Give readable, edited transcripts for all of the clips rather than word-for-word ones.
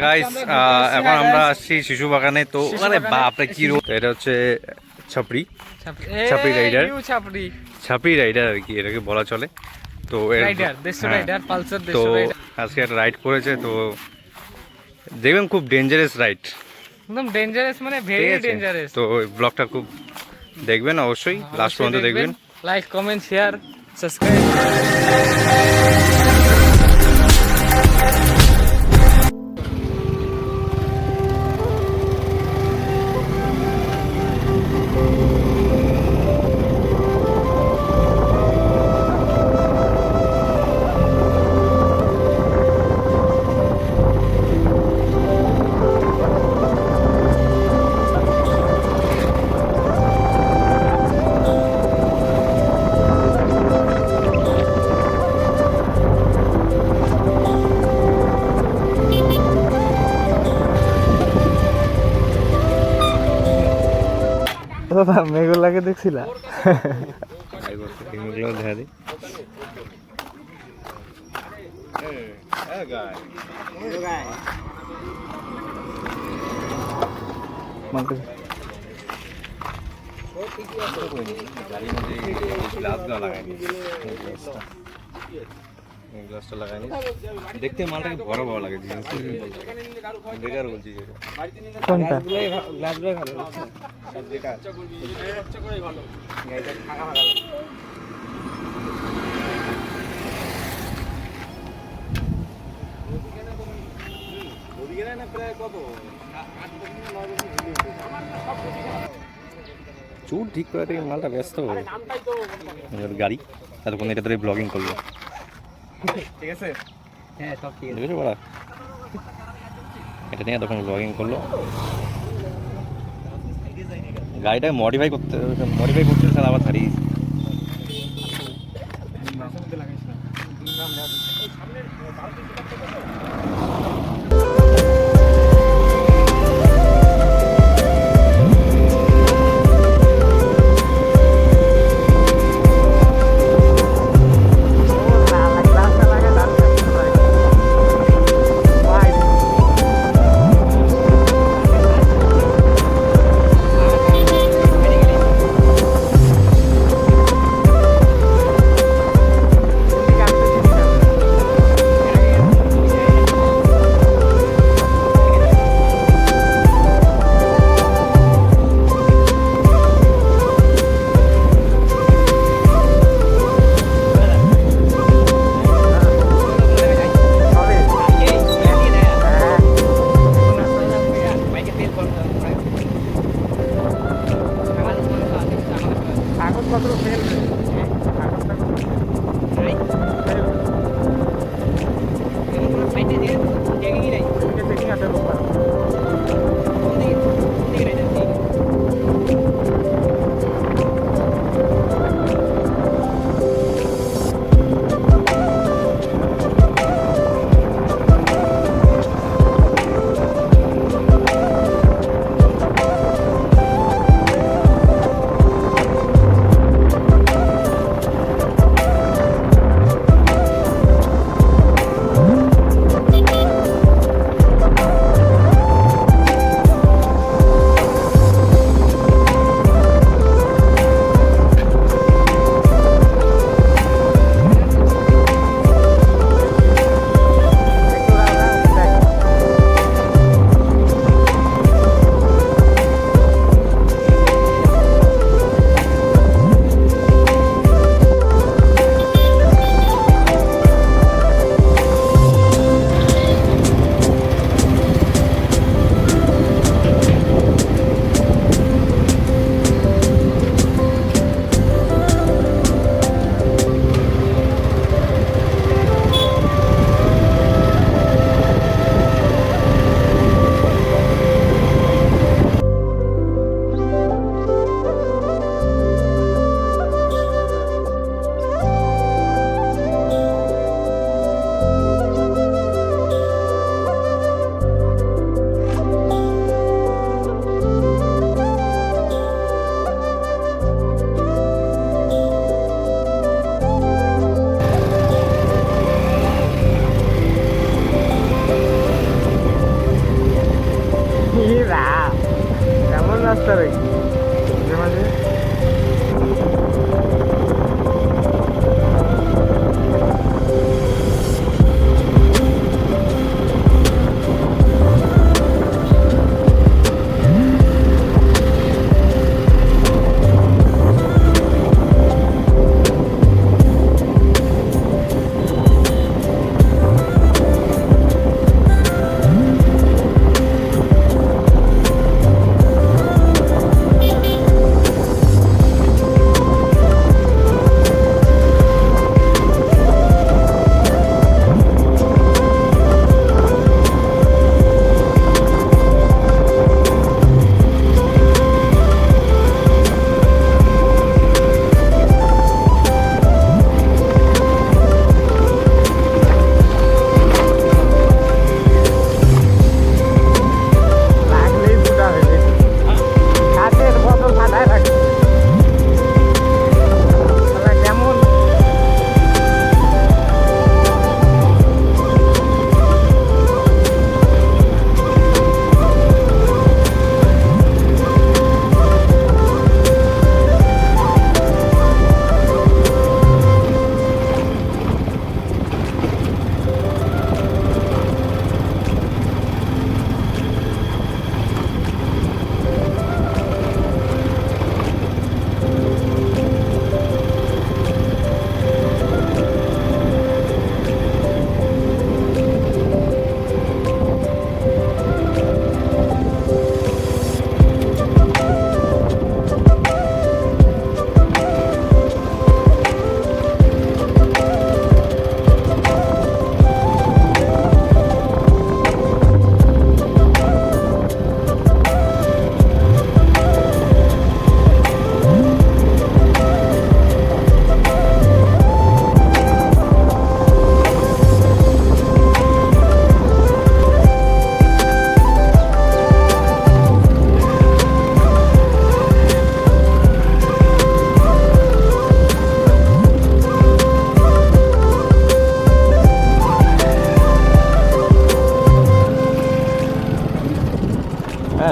Guys এখন আমরা আসছি শিশু বাগানে। তো মানে বাপরে কি রোদ! এটা হচ্ছে ছাপড়ি ছাপড়ি রাইডার ছাপড়ি রাইডার আর কি এটাকে বলা চলে। তো তো আজকে একটা রাইড করেছে, তো দেখবেন খুব ডেঞ্জারাস রাইড, একদম ডেঞ্জারাস, মানে ভেরি ডেঞ্জারাস। তো ব্লগটা খুব দেখবেন, অবশ্যই লাস্ট পর্যন্ত দেখবেন। Like, comment, share, subscribe. মেঘলাকে দেখছিলা? দেখা দিই গ্লাসটা লাগাইনি, দেখতে মালটাকে বড় বড় লাগে। বেকার বলছি কোনটা? চুট ঠিক করে থেকে মালটা ব্যস্ত গাড়ি এতক্ষণ এটা ধরে ব্লগিং করলো। ঠিক আছে, হ্যাঁ সব ঠিক আছে। বড়া এটা নিয়ে এতক্ষণ ব্লগিং করলো। গাড়িটা মডিফাই করতে স্যার আবার ছাড়িয়ে রাস্তার মাঝে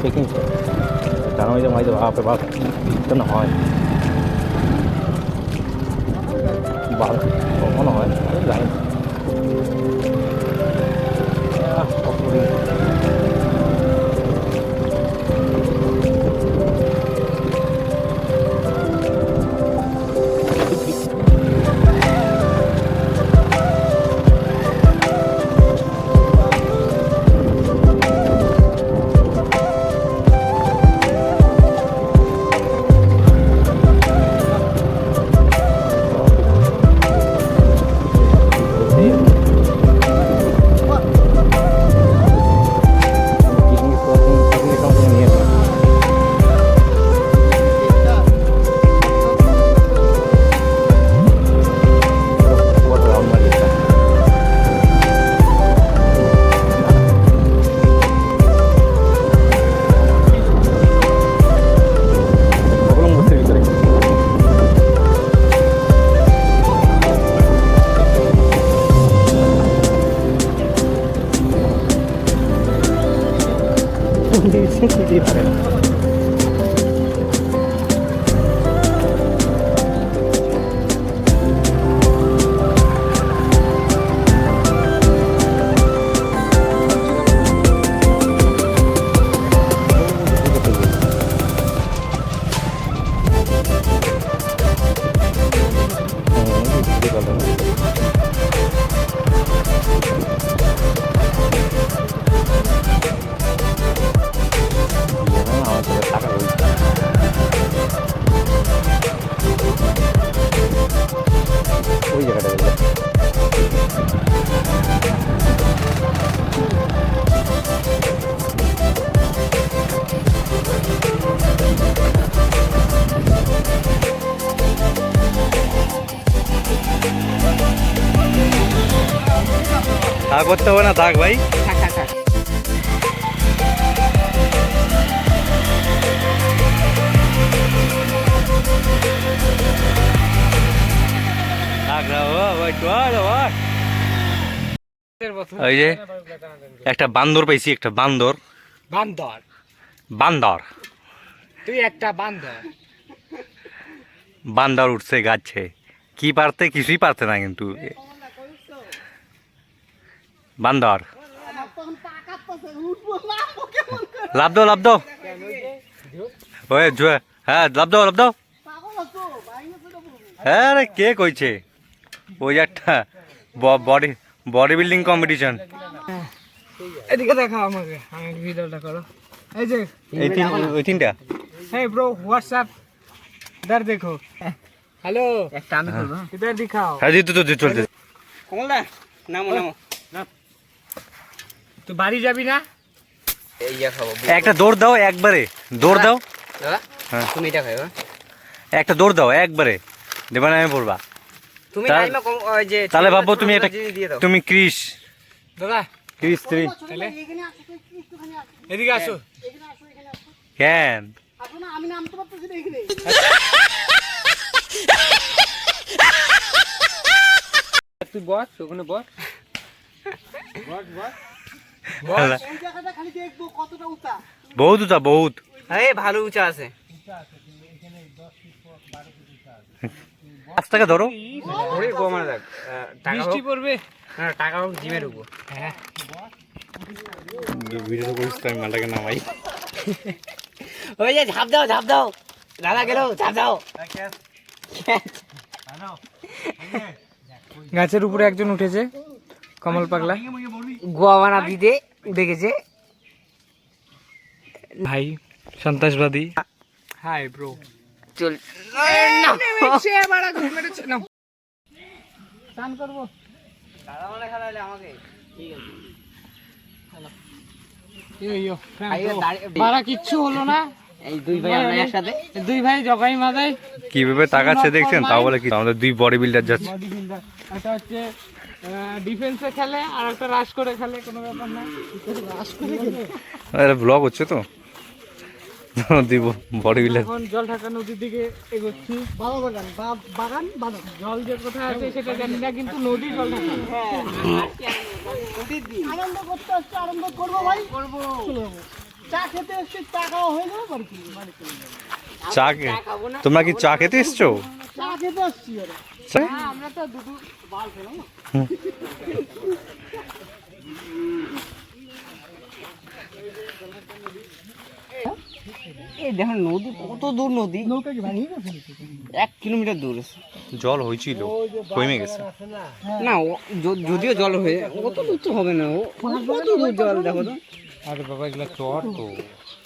পিকনিক কারণ ওই যে মাইতে বাপে বাপ কেন হয় মনে হয় জানি দিতেই পারে না ওই জায়গাটা তা করতে হবে না, থাক ভাই। থাক থাক থাক ওই যে একটা বান্দর পাইছি, একটা বান্দর বান্দর বান্দর তুই একটা বান্দর। বান্দর উঠছে গাছে, কি পারতে, কিছুই পারতে না কিন্তু বান্দর। লাভ দাও, লাভ দাও, ওই হ্যাঁ লাভ দাও, লাভ দাও। হ্যাঁ রে, কে কইছে? ওই একটা বডি বডি বিল্ডিং কম্পিটিশন। এদিকে দেখাও আমাকে, আমাকে ভিডিওটা করো। এই যে ওই তিনটা हे ब्रो व्हाट्सएप इधर देखो। हेलो একটা আমি করব, इधर दिखाओ। হ্যাঁ জি, তো চলছে। কমলদা নামো নামো। তুই বাড়ি যাবি না? এইয়া খাবো। একটা দৌড় দাও একবারে, দৌড় দাও। দাদা হ্যাঁ তুমি এটা খাও। একটা দৌড় দাও একবারে, দেবা না আমি পড়বা। তুমি তাহলে- টাইমে ওই যে তাহলে ভাববো তুমি একটা, দিয়ে দাও। তুমি ক্রিস দাদা ক্রিস 3 তাহলে এদিকে আসো। কেন? আমি নামতে পারতেছি না এখানে। তুই বস ওখানে বস। বস বস। এই জায়গাটা খালি দেখবো কতটা উঁচা। বহুত উঁচা, বহুত। এই ভালো উঁচা আছে। 5 টাকা ধরো। ওরে গো মানে দেখ টাকা বৃষ্টি পড়বে না, টাকা হোক জিমে ঢুকবো। হ্যাঁ ভিডিও করিস তো, আমি মালটাকে নামাই। ওই যে ঝাঁপ দাও ঝাঁপ দাও, দাদা গেল ঝাঁপ দাও। গাছের উপরে একজন উঠেছে, কমল পাগলা গোয়াবানা দিতে উঠে গেছে ভাই, সন্ত্রাসবাদী। হাই ব্রো, চল স্নান করবো। দাদা মানে খেলালে আমাকে, ঠিক আছে। বাড়া কিচ্ছু হলো না, এই দুই ভাই আমরা একসাথে, দুই ভাই জগাই মাদাই কিভাবে তাকাচ্ছে দেখছেন? তাও বলে কি, আমাদের দুই বডি বিল্ডার যাচ্ছে। Body builder. একটা হচ্ছে ডিফেন্সে খেলে আর একটা রাশ করে খেলে, কোনো ব্যাপার না। রাশ করে খেলে এটা ব্লগ হচ্ছে তো, দুই বডি বিল্ডার। এখন জল ঢাকা নদীর দিকে এগোচ্ছি। বাবা বাগান বাগান বাগান। জল যে কোথায় আছে সেটা জানি না, কিন্তু নদী জল ঢাকা। আনন্দ করতে আসছে, আনন্দ করবো ভাই, করবো। চা খেতে এসছি, চা খাওয়া হয়ে যাবে বাড়ি চা তোমরা কি চা খেতে এসছো? চা খেতে আসছি। আমরা তো দুটো এই দেখুন নদী কত দূর, নদী নৌকা কি ভাঙিয়ে গেছে? 1 কিলোমিটার দূর আছে। জল হয়েছিল, কমে গেছে। না যদিও জল হয়ে কত দূর তো হবে না, ও কত দূর জল দেখো তো। আরে বাবা, এগুলা চর তো।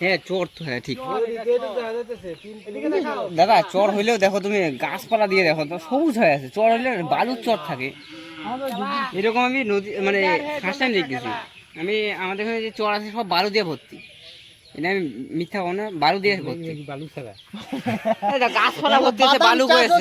হ্যাঁ চর তো, হ্যাঁ ঠিক। দাদা চর হইলেও দেখো তুমি গাছপালা দিয়ে দেখো তো সবুজ হয়ে আছে। চর হইলে বালুর চর থাকে, এরকম আমি নদী মানে ফার্স্ট টাইম দেখতেছি আমি। আমাদের এখানে যে চর আছে সব বালু দিয়ে ভর্তি, এটা আমি মিথ্যা বলবো না, বালু দিয়ে ভর্তি। বালু ছাড়া গাছপালা ভর্তি আছে, বালু হয়েছে।